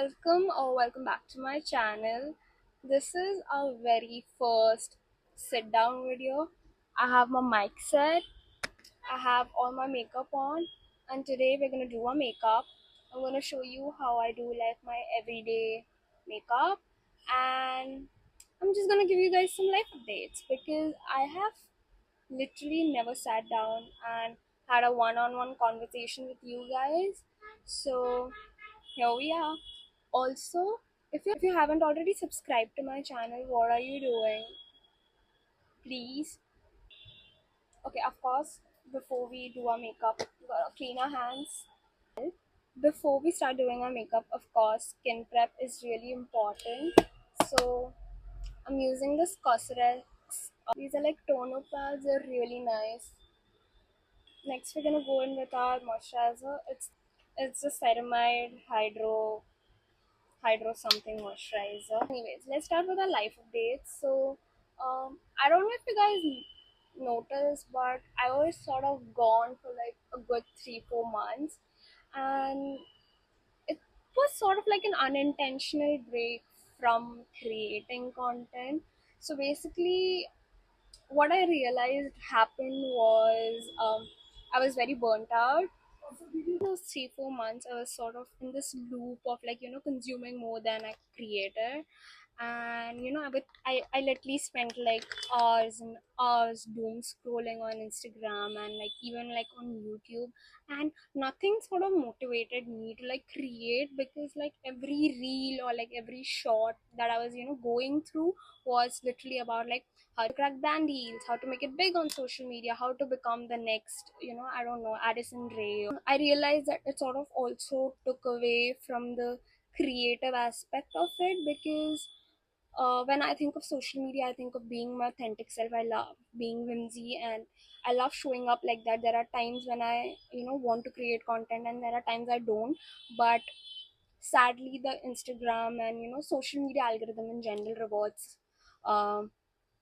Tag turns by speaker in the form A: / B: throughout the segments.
A: welcome back to my channel. This is our very first sit down video. I have my mic set, I have all my makeup on, and today we're gonna do our makeup. I'm gonna show you how I do like my everyday makeup, and I'm just gonna give you guys some life updates because I have literally never sat down and had a one-on-one conversation with you guys. So here we are. Also, if you haven't already subscribed to my channel, what are you doing? Please. Okay, of course, before we do our makeup, we gotta clean our hands. Before we start doing our makeup, of course, skin prep is really important. So I'm using this Cosrx. These are like toner pads, they're really nice. Next, we're gonna go in with our moisturizer. It's the ceramide hydro something moisturizer. Anyways, let's start with our life updates. So I don't know if you guys noticed, but I was sort of gone for like a good 3-4 months, and it was sort of like an unintentional break from creating content. So basically, what I realized happened was I was very burnt out. Those 3-4 months, I was sort of in this loop of like consuming more than I created, and I literally spent like hours and hours doom scrolling on Instagram and like even like on YouTube, and nothing sort of motivated me to like create because like every reel or like every shot that I was going through was literally about like how to crack band deals, how to make it big on social media, how to become the next, I don't know, Addison Ray. I realized that it sort of also took away from the creative aspect of it because when I think of social media, I think of being my authentic self. I love being whimsy and I love showing up like that. There are times when I, want to create content and there are times I don't. But sadly, the Instagram and, social media algorithm in general rewards um,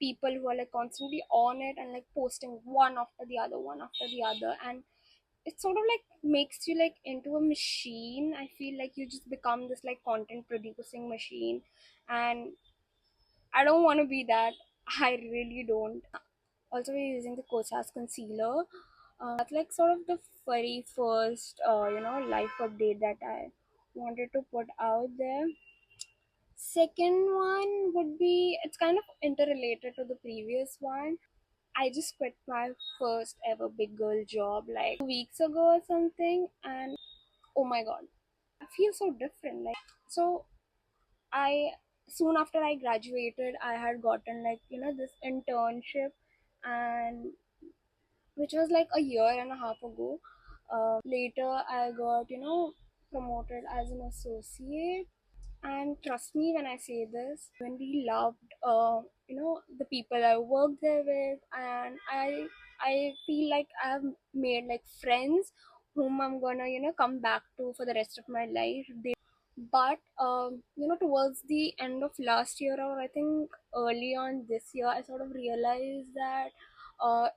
A: people who are like constantly on it and like posting one after the other. And it sort of like makes you like into a machine. I feel like you just become this like content producing machine, and I don't want to be that. I really don't. Also, we're using the Kosas concealer. That's like sort of the very first, life update that I wanted to put out there. Second one would be it's kind of interrelated to the previous one. I just quit my first ever big girl job like 2 weeks ago or something, and oh my god, I feel so different. Like, so I soon after I graduated, I had gotten like this internship, and which was like a year and a half ago. Later, I got promoted as an associate, and trust me when I say this, when we loved the people I worked there with, and I feel like I've made like friends whom I'm gonna come back to for the rest of my life. But towards the end of last year, or I think early on this year, I sort of realized that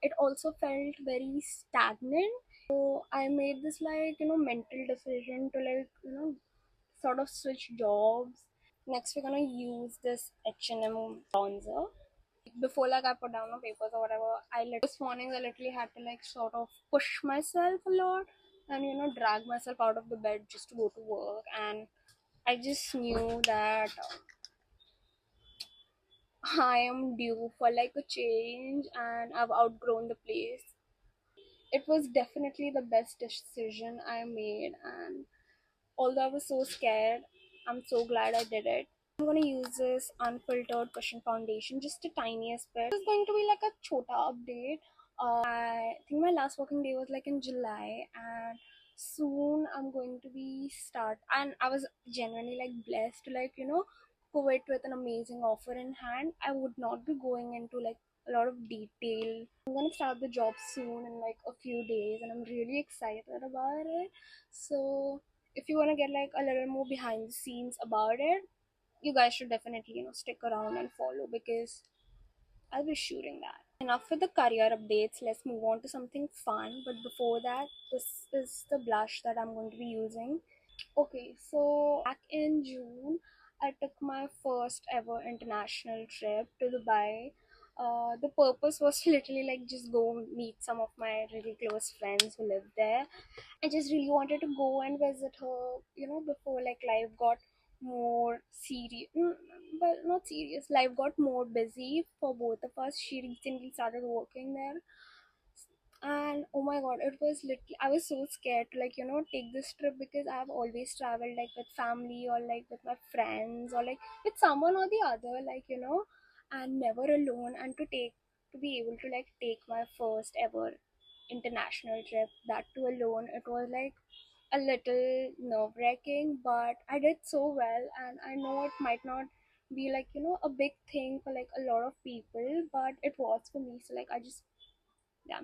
A: it also felt very stagnant. So I made this like mental decision to like sort of switch jobs. Next, we're gonna use this H&M bronzer. Before like I put down my papers or whatever, this morning I literally had to like sort of push myself a lot and drag myself out of the bed just to go to work. And I just knew that I am due for like a change and I've outgrown the place. It was definitely the best decision I made, and although I was so scared, I'm so glad I did it. I'm gonna use this unfiltered cushion foundation, just the tiniest bit. This is going to be like a chota update. I think my last working day was like in July, and soon I'm going to be start. And I was genuinely like blessed to like quit with an amazing offer in hand. I would not be going into like a lot of detail. I'm gonna start the job soon in like a few days, and I'm really excited about it. So if you want to get like a little more behind the scenes about it, you guys should definitely stick around and follow because I'll be shooting that. Enough with the career updates, let's move on to something fun. But before that, this is the blush that I'm going to be using. Okay, so back in June, I took my first ever international trip to Dubai. The purpose was literally like just go meet some of my really close friends who live there. I just really wanted to go and visit her, before like life got more serious. But not serious. Life got more busy for both of us. She recently started working there, and oh my god, it was literally, I was so scared to like take this trip because I've always traveled like with family or like with my friends or like with someone or the other, and never alone. And to be able to like take my first ever international trip, that too alone, it was like a little nerve wracking, but I did so well. And I know it might not be like a big thing for like a lot of people, but it was for me. So like I just, yeah,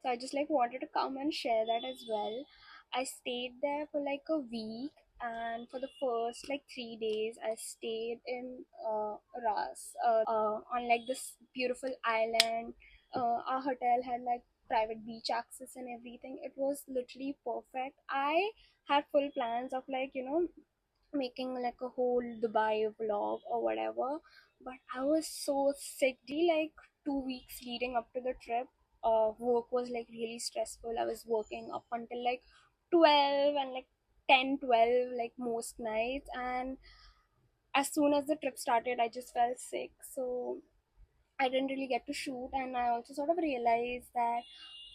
A: so I just like wanted to come and share that as well. I stayed there for like a week, and for the first like 3 days I stayed in Ras, on like this beautiful island. Our hotel had like private beach access and everything. It was literally perfect. I had full plans of like making like a whole Dubai vlog or whatever. But I was so sick. Like 2 weeks leading up to the trip, work was like really stressful. I was working up until like 12 and like 10, 12, like most nights. And as soon as the trip started, I just felt sick. So I didn't really get to shoot. And I also sort of realized that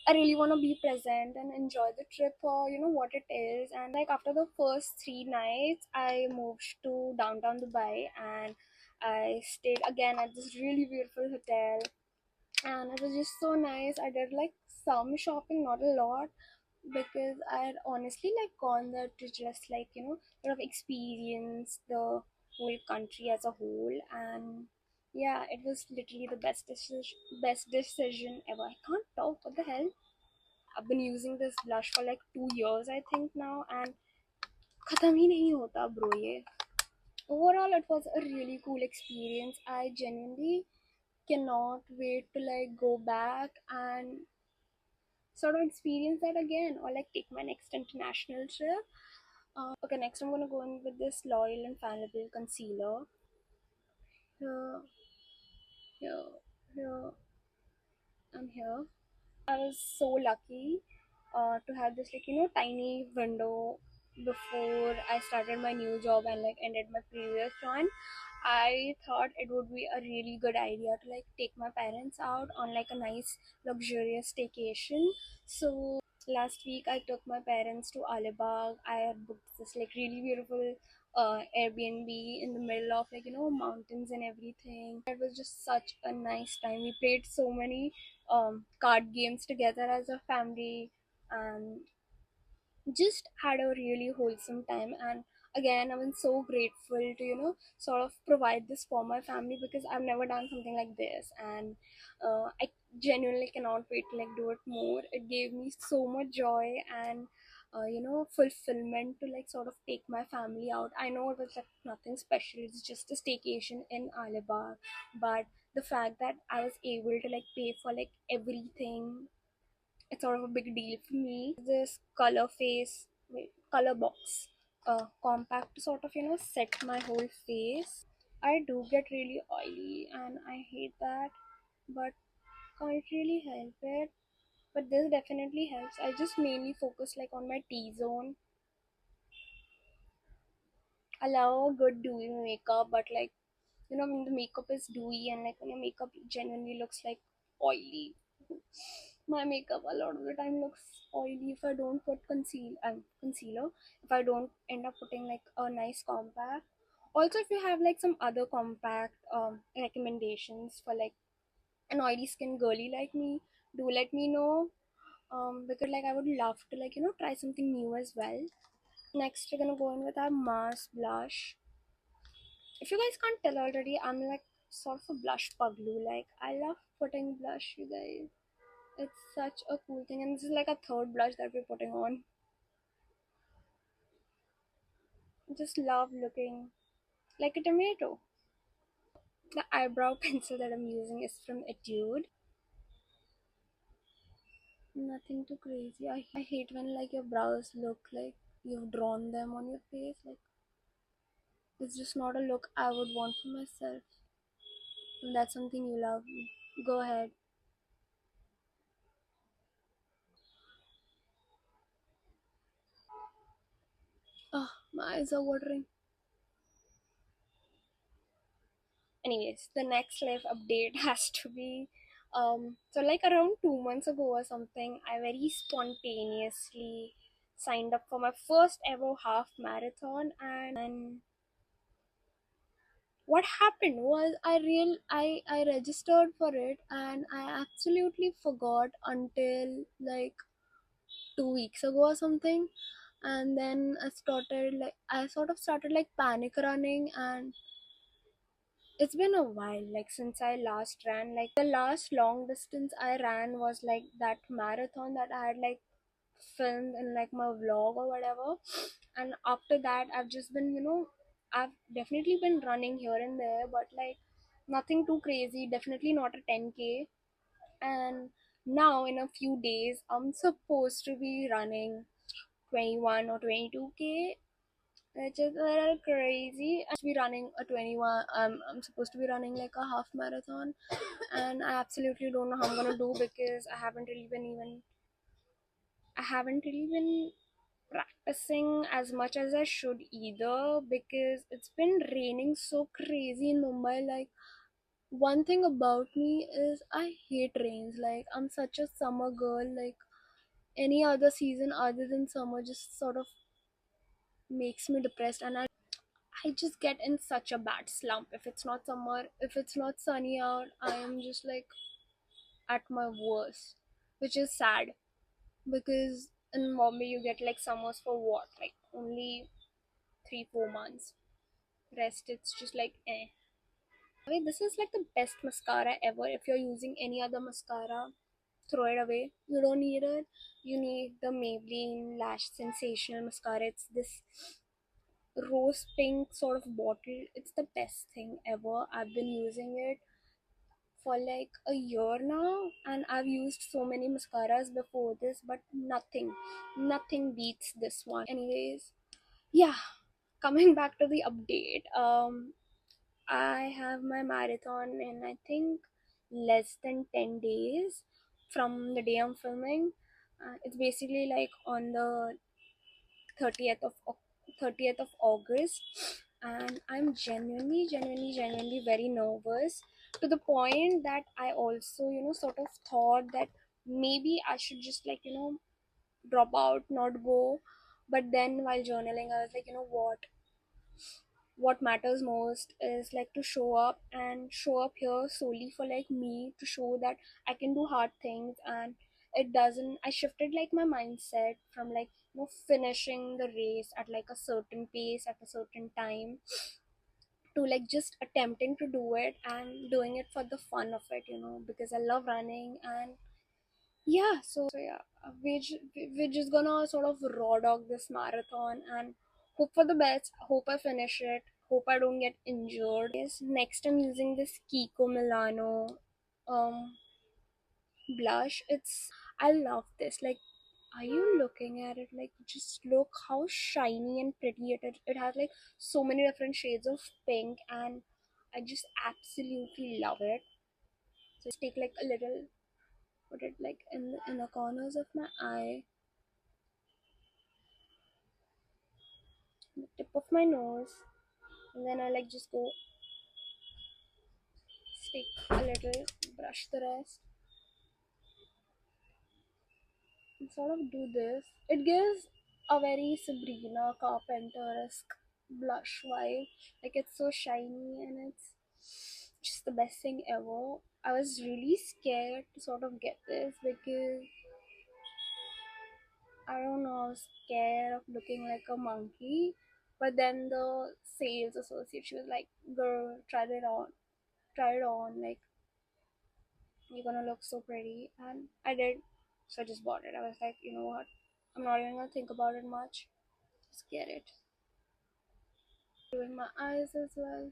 A: I really want to be present and enjoy the trip for what it is. And like after the first 3 nights, I moved to downtown Dubai, and I stayed again at this really beautiful hotel, and it was just so nice. I did like some shopping, not a lot, because I had honestly like gone there to just like sort of experience the whole country as a whole. And yeah, it was literally the best decision ever. I can't talk. What the hell? I've been using this blush for like 2 years, I think now, and खत्म ही नहीं होता bro ये. Overall, it was a really cool experience. I genuinely cannot wait to like go back and sort of experience that again, or like take my next international trip. Okay, next I'm gonna go in with this Loyal and Infallible concealer. Here, here, here, and here. I was so lucky to have this like tiny window before I started my new job and like ended my previous one. I thought it would be a really good idea to like take my parents out on like a nice luxurious staycation. So last week I took my parents to Alibag. I had booked this like really beautiful Airbnb in the middle of like mountains and everything. It was just such a nice time. We played so many card games together as a family, and just had a really wholesome time. And again, I'm so grateful to sort of provide this for my family, because I've never done something like this. And I genuinely cannot wait to like do it more. It gave me so much joy and fulfillment to like sort of take my family out. I know it was like nothing special, it's just a staycation in Alibag, but the fact that I was able to like pay for like everything, it's sort of a big deal for me. This color face, wait, color box, compact to sort of set my whole face. I do get really oily and I hate that, but can't really help it. But this definitely helps. I just mainly focus like on my T zone. I love good dewy makeup, but like when the makeup is dewy and like when your makeup genuinely looks like oily. My makeup a lot of the time looks oily if I don't put concealer. If I don't end up putting like a nice compact. Also, if you have like some other compact recommendations for like an oily skin girly like me, do let me know. Because like I would love to like try something new as well. Next, we're gonna go in with our Mars blush. If you guys can't tell already, I'm like sort of a blush puglu. Like I love putting blush, you guys. It's such a cool thing, and this is like a third blush that we're putting on. I just love looking like a tomato. The eyebrow pencil that I'm using is from Etude. Nothing too crazy. I hate when like your brows look like you've drawn them on your face. Like, it's just not a look I would want for myself. And that's something you love. Go ahead. Oh, my eyes are watering. Anyways, the next life update has to be so like around 2 months ago or something, I very spontaneously signed up for my first ever half marathon. And what happened was I registered for it and I absolutely forgot until like 2 weeks ago or something. And then I sort of started like panic running. And it's been a while, like since I last ran. Like the last long distance I ran was like that marathon that I had like filmed in like my vlog or whatever. And after that, I've just been, I've definitely been running here and there, but like nothing too crazy. Definitely not a 10K. And now in a few days, I'm supposed to be running 21 or 22K, which is a little crazy. I'm supposed to be running a 21. I'm supposed to be running like a half marathon, and I absolutely don't know how I'm gonna do because I haven't really been practicing as much as I should either, because it's been raining so crazy in Mumbai. Like, one thing about me is I hate rains. Like, I'm such a summer girl. Like, any other season other than summer just sort of makes me depressed, and I just get in such a bad slump. If it's not summer, if it's not sunny out, I am just like at my worst, which is sad because in Bombay you get like summers for what? Like only 3-4 months. Rest it's just like eh. Wait, this is like the best mascara ever. If you're using any other mascara, throw it away. You don't need it. You need the Maybelline Lash Sensational Mascara. It's this rose pink sort of bottle. It's the best thing ever. I've been using it for like a year now, and I've used so many mascaras before this, but nothing beats this one. Anyways, yeah, coming back to the update. I have my marathon in, I think, less than 10 days from the day I'm filming. It's basically like on the 30th of 30th of August, and I'm genuinely very nervous, to the point that I also, sort of thought that maybe I should just like, drop out, not go. But then while journaling, I was like, you know what matters most is like to show up, and show up here solely for like me, to show that I can do hard things. And it doesn't I shifted like my mindset from like, finishing the race at like a certain pace at a certain time, to like just attempting to do it and doing it for the fun of it, because I love running. And yeah, so yeah, we're just gonna sort of raw dog this marathon and hope for the best. Hope I finish it. Hope I don't get injured. Yes, next I'm using this Kiko Milano um blush. I love this. Like, are you looking at it? Like, just look how shiny and pretty it is. It has like so many different shades of pink, and I just absolutely love it. So just take like a little, put it like in the inner corners of my eye, the tip of my nose, and then I like just go stick a little, brush the rest, and sort of do this. It gives a very Sabrina Carpenter-esque blush vibe. Like, it's so shiny and it's just the best thing ever. I was really scared to sort of get this because I don't know, I was scared of looking like a monkey. But then the sales associate, she was like, "Girl, try it on. Like, you're gonna look so pretty." And I did, so I just bought it. I was like, you know what? I'm not even gonna think about it much. Just get it. Doing my eyes as well.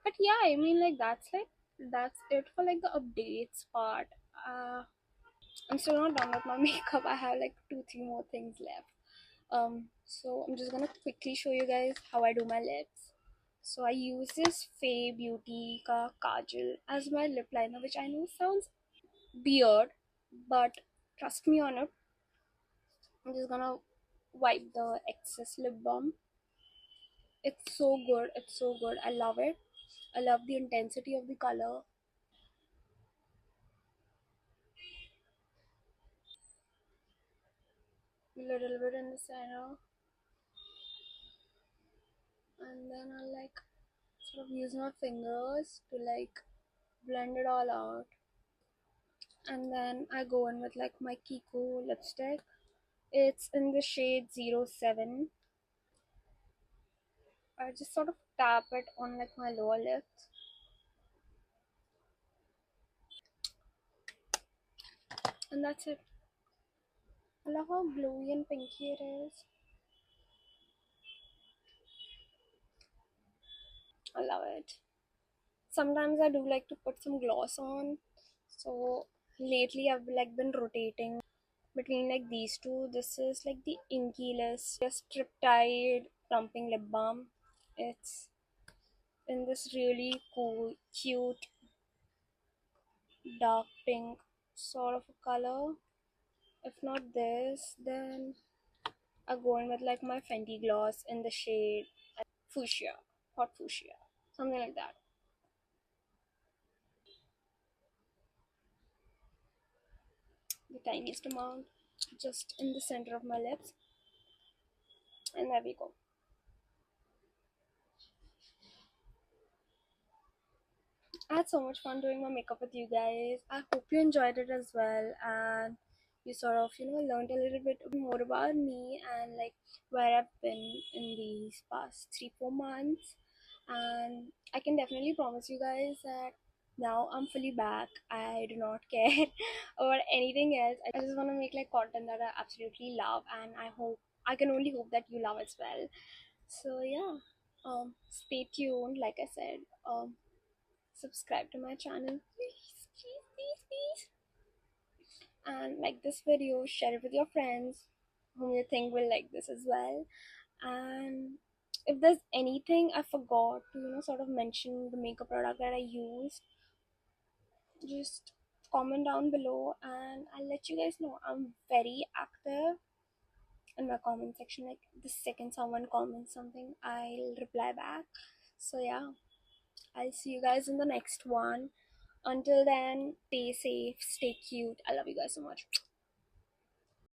A: But yeah, I mean, like, that's it for like the updates part. Uh, I'm still not done with my makeup. I have like two, three more things left. So I'm just gonna quickly show you guys how I do my lips. So I use this Fay Beauty ka kajal as my lip liner, which I know sounds weird, but trust me on it. I'm just gonna wipe the excess lip balm. It's so good. It's so good. I love it. I love the intensity of the color. A little bit in the center, and then I like sort of use my fingers to like blend it all out. And then I go in with like my Kiko lipstick. It's in the shade 07. I just sort of tap it on like my lower lip, and that's it. I love how glowy and pinky it is. I love it. Sometimes I do like to put some gloss on. So lately I've like been rotating between like these two. This is like the Inky List Triptide Plumping Lip Balm. It's in this really cool, cute, dark pink sort of a color. If not this, then I go in with like my Fenty gloss in the shade fuchsia, hot fuchsia, something like that. The tiniest amount, just in the center of my lips, and there we go. I had so much fun doing my makeup with you guys. I hope you enjoyed it as well, and you sort of, learned a little bit more about me and like where I've been in these past 3-4 months. And I can definitely promise you guys that now I'm fully back. I do not care about anything else. I just want to make like content that I absolutely love, and I can only hope that you love as well. So yeah, stay tuned. Like I said, subscribe to my channel, please, please, please, please, and like this video, share it with your friends whom you think will like this as well. And if there's anything I forgot to sort of mention the makeup product that I used, just comment down below and I'll let you guys know. I'm very active in my comment section. Like the second someone comments something, I'll reply back. So yeah, I'll see you guys in the next one. Until then, stay safe, stay cute. I love you guys so much.